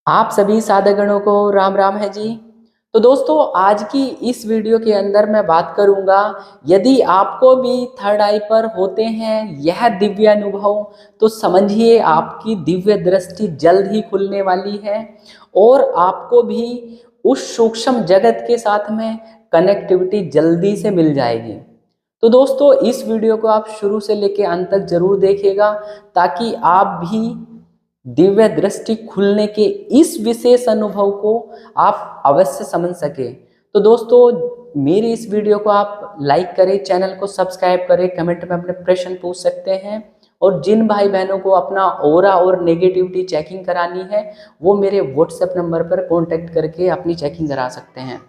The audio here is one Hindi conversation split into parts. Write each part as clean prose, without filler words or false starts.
आप सभी साधकगणों को राम राम है जी। तो दोस्तों, आज की इस वीडियो के अंदर मैं बात करूंगा, यदि आपको भी थर्ड आई पर होते हैं यह दिव्य अनुभव, तो समझिए आपकी दिव्य दृष्टि जल्द ही खुलने वाली है और आपको भी उस सूक्ष्म जगत के साथ में कनेक्टिविटी जल्दी से मिल जाएगी। तो दोस्तों, इस वीडियो को आप शुरू से लेकर अंत तक जरूर देखिएगा, ताकि आप भी दिव्य दृष्टि खुलने के इस विशेष अनुभव को आप अवश्य समझ सके। तो दोस्तों, मेरी इस वीडियो को आप लाइक करें, चैनल को सब्सक्राइब करें, कमेंट में अपने प्रश्न पूछ सकते हैं और जिन भाई बहनों को अपना ऑरा और नेगेटिविटी चेकिंग करानी है वो मेरे व्हाट्सएप नंबर पर कांटेक्ट करके अपनी चेकिंग करा सकते हैं।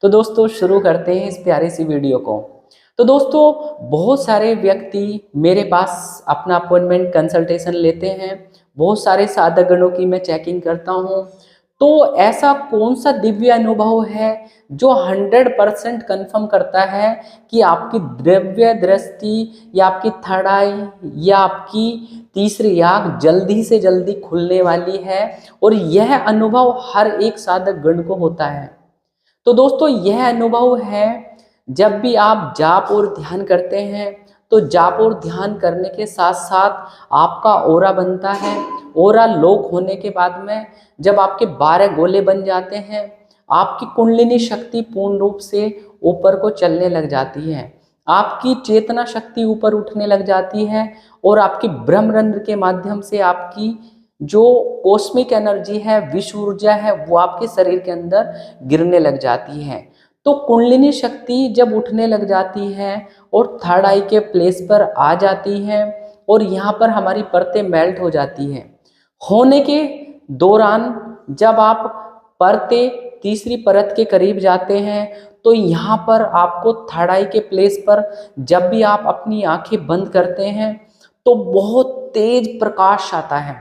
तो दोस्तों, शुरू करते हैं इस प्यारी सी वीडियो को। तो दोस्तों, बहुत सारे व्यक्ति मेरे पास अपना अपॉइंटमेंट कंसल्टेशन लेते हैं, बहुत सारे साधकगणों की मैं चेकिंग करता हूँ। तो ऐसा कौन सा दिव्य अनुभव है जो 100% कन्फर्म करता है कि आपकी दिव्य दृष्टि या आपकी थर्ड आई या आपकी तीसरी आंख जल्दी से जल्दी खुलने वाली है, और यह अनुभव हर एक साधक गण को होता है। तो दोस्तों, यह अनुभव है जब भी आप जाप और ध्यान करते हैं, तो जाप और ध्यान करने के साथ साथ आपका ओरा बनता है। ओरा लॉक होने के बाद में जब आपके 12 गोले बन जाते हैं, आपकी कुंडलिनी शक्ति पूर्ण रूप से ऊपर को चलने लग जाती है, आपकी चेतना शक्ति ऊपर उठने लग जाती है और आपकी ब्रह्मरंध्र के माध्यम से आपकी जो कॉस्मिक एनर्जी है, विश्व ऊर्जा है, वो आपके शरीर के अंदर गिरने लग जाती है। तो कुंडलिनी शक्ति जब उठने लग जाती है और थर्ड आई के प्लेस पर आ जाती है और यहाँ पर हमारी परतें मेल्ट हो जाती है, होने के दौरान जब आप परतें तीसरी परत के करीब जाते हैं, तो यहाँ पर आपको थर्ड आई के प्लेस पर जब भी आप अपनी आंखें बंद करते हैं तो बहुत तेज प्रकाश आता है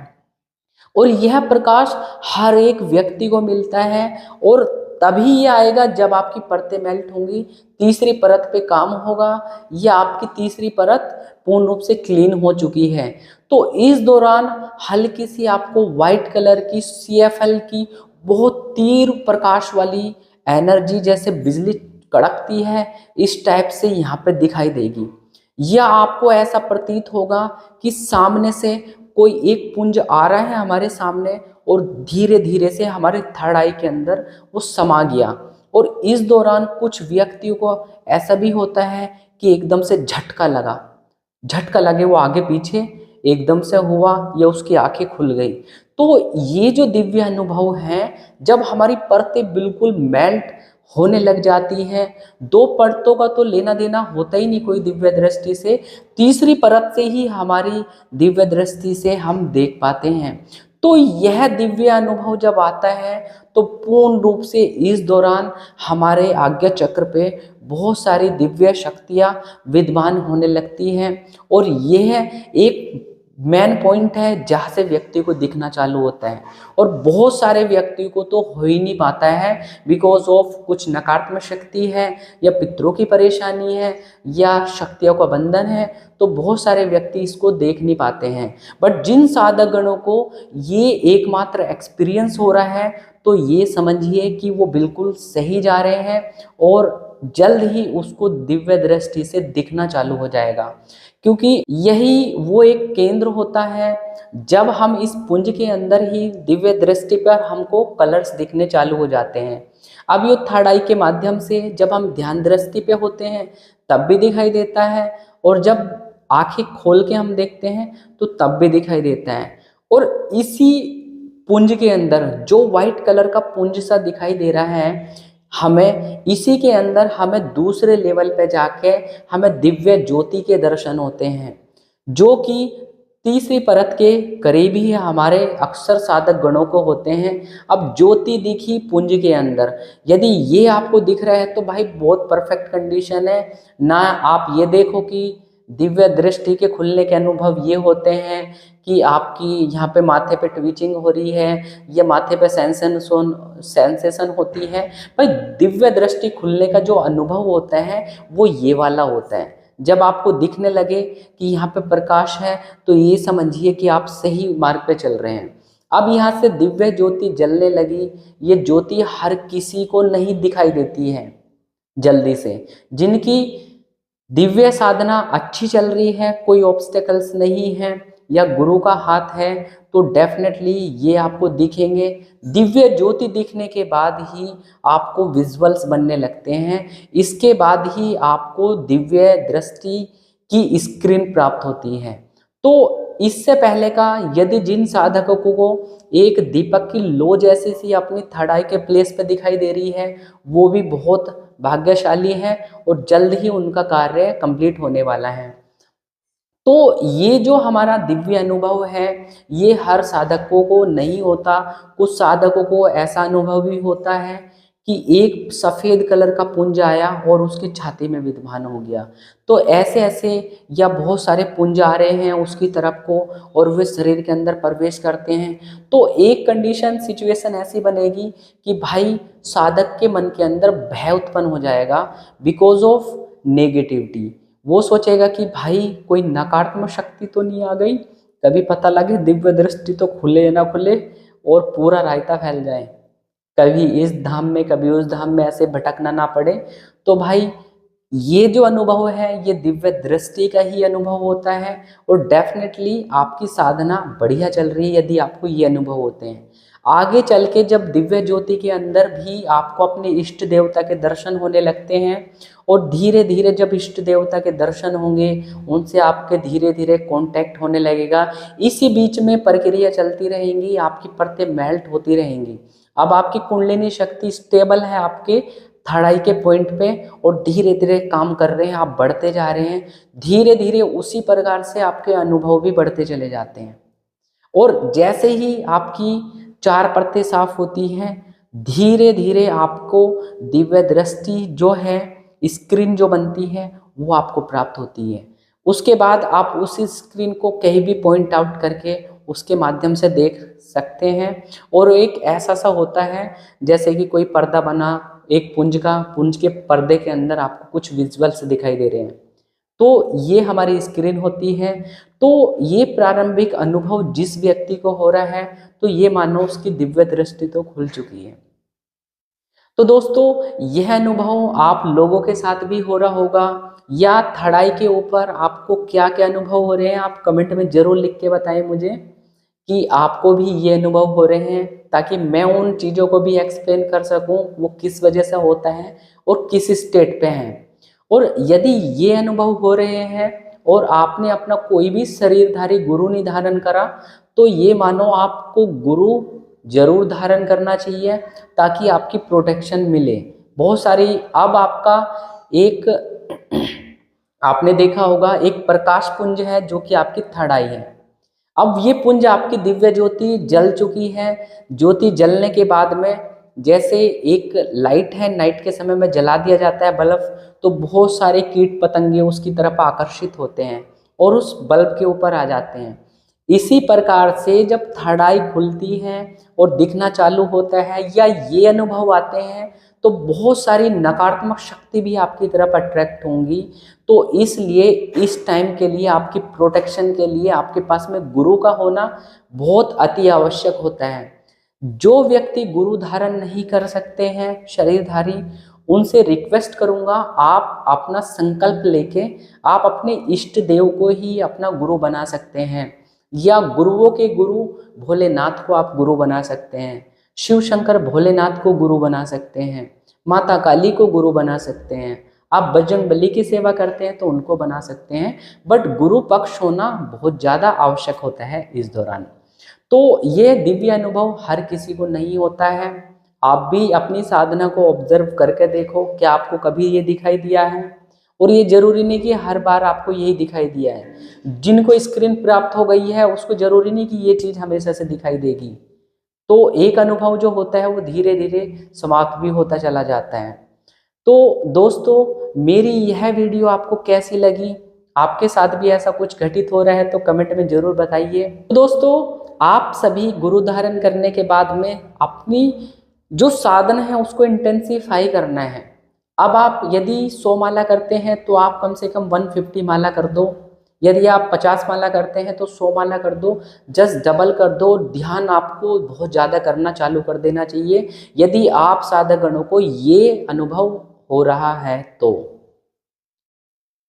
और यह प्रकाश हर एक व्यक्ति को मिलता है। और तभी ये आएगा जब आपकी परतें मेल्ट होंगी, तीसरी परत पे काम होगा या आपकी तीसरी परत पूर्ण रूप से क्लीन हो चुकी है। तो इस दौरान हल्की सी आपको व्हाइट कलर की CFL की बहुत तीव्र प्रकाश वाली एनर्जी, जैसे बिजली कड़कती है, इस टाइप से यहाँ पे दिखाई देगी। या आपको ऐसा प्रतीत होगा कि सामने से कोई एक पुंज आ रहा है हमारे सामने और धीरे धीरे से हमारे थर्ड आई के अंदर वो समा गया। और इस दौरान कुछ व्यक्तियों को ऐसा भी होता है कि एकदम से झटका लगे, वो आगे पीछे एकदम से हुआ या उसकी आंखें खुल गई। तो ये जो दिव्य अनुभव है, जब हमारी परतें बिल्कुल मेल्ट होने लग जाती है, दो परतों का तो लेना देना होता ही नहीं कोई दिव्य दृष्टि से, तीसरी परत से ही हमारी दिव्य दृष्टि से हम देख पाते हैं। तो यह दिव्य अनुभव जब आता है तो पूर्ण रूप से इस दौरान हमारे आज्ञा चक्र पे बहुत सारी दिव्य शक्तियां विद्यमान होने लगती हैं और यह एक मेन पॉइंट है जहाँ से व्यक्ति को दिखना चालू होता है। और बहुत सारे व्यक्ति को तो हो ही नहीं पाता है, बिकॉज ऑफ कुछ नकारात्मक शक्ति है या पितरों की परेशानी है या शक्तियों का बंधन है, तो बहुत सारे व्यक्ति इसको देख नहीं पाते हैं। बट जिन साधक गणों को ये एकमात्र एक्सपीरियंस हो रहा है, तो ये समझिए कि वो बिल्कुल सही जा रहे हैं और जल्द ही उसको दिव्य दृष्टि से दिखना चालू हो जाएगा। क्योंकि यही वो एक केंद्र होता है, जब हम इस पुंज के अंदर ही दिव्य दृष्टि पर हमको कलर्स दिखने चालू हो जाते हैं। अब ये थर्ड आई के माध्यम से जब हम ध्यान दृष्टि पे होते हैं तब भी दिखाई देता है, और जब आंखें खोल के हम देखते हैं तो तब भी दिखाई देता है। और इसी पुंज के अंदर जो व्हाइट कलर का पुंज सा दिखाई दे रहा है, हमें इसी के अंदर हमें दूसरे लेवल पे जाके हमें दिव्य ज्योति के दर्शन होते हैं, जो कि तीसरी परत के करीब ही हमारे अक्सर साधक गणों को होते हैं। अब ज्योति दिखी पुंज के अंदर, यदि ये आपको दिख रहा है तो भाई बहुत परफेक्ट कंडीशन है ना। आप ये देखो कि दिव्य दृष्टि के खुलने के अनुभव ये होते हैं कि आपकी यहाँ पे माथे पे ट्विचिंग हो रही है या माथे पे सेंसेशन होती है। भाई दिव्य दृष्टि खुलने का जो अनुभव होता है वो ये वाला होता है। जब आपको दिखने लगे कि यहाँ पे प्रकाश है, तो ये समझिए कि आप सही मार्ग पे चल रहे हैं। अब यहाँ से दिव्य ज्योति जलने लगी। ये ज्योति हर किसी को नहीं दिखाई देती है जल्दी से। जिनकी दिव्य साधना अच्छी चल रही है, कोई ऑब्स्टेकल्स नहीं है या गुरु का हाथ है, तो डेफिनेटली ये आपको दिखेंगे। दिव्य ज्योति दिखने के बाद ही आपको विजुअल्स बनने लगते हैं। इसके बाद ही आपको दिव्य दृष्टि की स्क्रीन प्राप्त होती है। तो इससे पहले का यदि जिन साधकों को एक दीपक की लो जैसी सी अपनी थर्ड आई के प्लेस पे दिखाई दे रही है, वो भी बहुत भाग्यशाली है और जल्द ही उनका कार्य कंप्लीट होने वाला है। तो ये जो हमारा दिव्य अनुभव है, ये हर साधकों को नहीं होता। कुछ साधकों को ऐसा अनुभव भी होता है कि एक सफ़ेद कलर का पुंज आया और उसकी छाती में विद्यमान हो गया। तो ऐसे ऐसे या बहुत सारे पुंज आ रहे हैं उसकी तरफ को और वे शरीर के अंदर प्रवेश करते हैं। तो एक कंडीशन सिचुएशन ऐसी बनेगी कि भाई साधक के मन के अंदर भय उत्पन्न हो जाएगा बिकॉज ऑफ नेगेटिविटी। वो सोचेगा कि भाई कोई नकारात्मक शक्ति तो नहीं आ गई, कभी पता लगे दिव्य दृष्टि तो खुले ना खुले और पूरा रायता फैल जाए, कभी इस धाम में कभी उस धाम में ऐसे भटकना ना पड़े। तो भाई ये जो अनुभव है ये दिव्य दृष्टि का ही अनुभव होता है और डेफिनेटली आपकी साधना बढ़िया चल रही है यदि आपको ये अनुभव होते हैं। आगे चल के जब दिव्य ज्योति के अंदर भी आपको अपने इष्ट देवता के दर्शन होने लगते हैं और धीरे धीरे जब इष्ट देवता के दर्शन होंगे उनसे आपके धीरे धीरे कांटेक्ट होने लगेगा। इसी बीच में प्रक्रिया चलती रहेंगी, आपकी परतें मेल्ट होती रहेंगी। अब आपकी कुंडलिनी शक्ति स्टेबल है आपके थर्ड आई के पॉइंट पे और धीरे धीरे काम कर रहे हैं, आप बढ़ते जा रहे हैं। धीरे धीरे उसी प्रकार से आपके अनुभव भी बढ़ते चले जाते हैं और जैसे ही आपकी चार परतें साफ होती हैं धीरे धीरे आपको दिव्य दृष्टि जो है, स्क्रीन जो बनती है वो आपको प्राप्त होती है। उसके बाद आप उस स्क्रीन को कहीं भी पॉइंट आउट करके उसके माध्यम से देख सकते हैं और एक ऐसा सा होता है जैसे कि कोई पर्दा बना एक पुंज के पर्दे के अंदर आपको कुछ विजुअल्स दिखाई दे रहे हैं, तो ये हमारी स्क्रीन होती है। तो ये प्रारंभिक अनुभव जिस व्यक्ति को हो रहा है तो ये मानो उसकी दिव्य दृष्टि तो खुल चुकी है। तो दोस्तों यह अनुभव आप लोगों के साथ भी हो रहा होगा या थर्ड आई के ऊपर आपको क्या क्या अनुभव हो रहे हैं, आप कमेंट में जरूर लिख के बताएं मुझे कि आपको भी ये अनुभव हो रहे हैं, ताकि मैं उन चीज़ों को भी एक्सप्लेन कर सकूं वो किस वजह से होता है और किस स्टेट पे हैं। और यदि ये अनुभव हो रहे हैं और आपने अपना कोई भी शरीरधारी गुरु नहीं धारण करा तो ये मानो आपको गुरु जरूर धारण करना चाहिए ताकि आपकी प्रोटेक्शन मिले। बहुत सारी अब आपका एक आपने देखा होगा एक प्रकाश पुंज है जो कि आपकी थर्ड आई है। अब ये पुंज आपकी दिव्य ज्योति जल चुकी है। ज्योति जलने के बाद में जैसे एक लाइट है, नाइट के समय में जला दिया जाता है बल्ब, तो बहुत सारे कीट पतंगे उसकी तरफ आकर्षित होते हैं और उस बल्ब के ऊपर आ जाते हैं। इसी प्रकार से जब थर्ड आई खुलती है और दिखना चालू होता है या ये अनुभव आते हैं तो बहुत सारी नकारात्मक शक्ति भी आपकी तरफ अट्रैक्ट होंगी। तो इसलिए इस टाइम के लिए आपकी प्रोटेक्शन के लिए आपके पास में गुरु का होना बहुत अति आवश्यक होता है। जो व्यक्ति गुरु धारण नहीं कर सकते हैं शरीरधारी, उनसे रिक्वेस्ट करूंगा आप अपना संकल्प लेके आप अपने इष्ट देव को ही अपना गुरु बना सकते हैं या गुरुओं के गुरु भोलेनाथ को आप गुरु बना सकते हैं, शिव शंकर भोलेनाथ को गुरु बना सकते हैं, माता काली को गुरु बना सकते हैं, आप बजरंग बली की सेवा करते हैं तो उनको बना सकते हैं। बट गुरु पक्ष होना बहुत ज़्यादा आवश्यक होता है इस दौरान। तो ये दिव्य अनुभव हर किसी को नहीं होता है। आप भी अपनी साधना को ऑब्जर्व करके देखो क्या आपको कभी ये दिखाई दिया है, और ये जरूरी नहीं कि हर बार आपको यही दिखाई दिया है। जिनको स्क्रीन प्राप्त हो गई है उसको जरूरी नहीं कि ये चीज़ हमेशा से दिखाई देगी। तो एक अनुभव जो होता है वो धीरे धीरे समाप्त भी होता चला जाता है। तो दोस्तों मेरी यह वीडियो आपको कैसी लगी, आपके साथ भी ऐसा कुछ घटित हो रहा है तो कमेंट में जरूर बताइए। तो दोस्तों आप सभी गुरु धारण करने के बाद में अपनी जो साधना है उसको इंटेंसिफाई करना है। अब आप यदि 100 माला करते हैं तो आप कम से कम 150 माला कर दो। यदि आप 50 माला करते हैं तो 100 माला कर दो, जस्ट डबल कर दो। ध्यान आपको बहुत ज़्यादा करना चालू कर देना चाहिए यदि आप साधक गणों को ये अनुभव हो रहा है तो,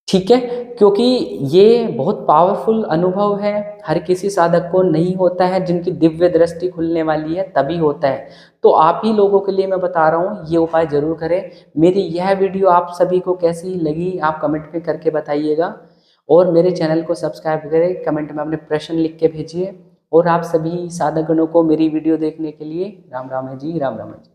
ठीक है। क्योंकि ये बहुत पावरफुल अनुभव है, हर किसी साधक को नहीं होता है, जिनकी दिव्य दृष्टि खुलने वाली है तभी होता है। तो आप ही लोगों के लिए मैं बता रहा हूँ, ये उपाय जरूर करें। मेरी यह वीडियो आप सभी को कैसी लगी आप कमेंट में करके बताइएगा, और मेरे चैनल को सब्सक्राइब करें, कमेंट में अपने प्रश्न लिख के भेजिए। और आप सभी साधक गणों को मेरी वीडियो देखने के लिए राम राम है जी, राम राम है जी।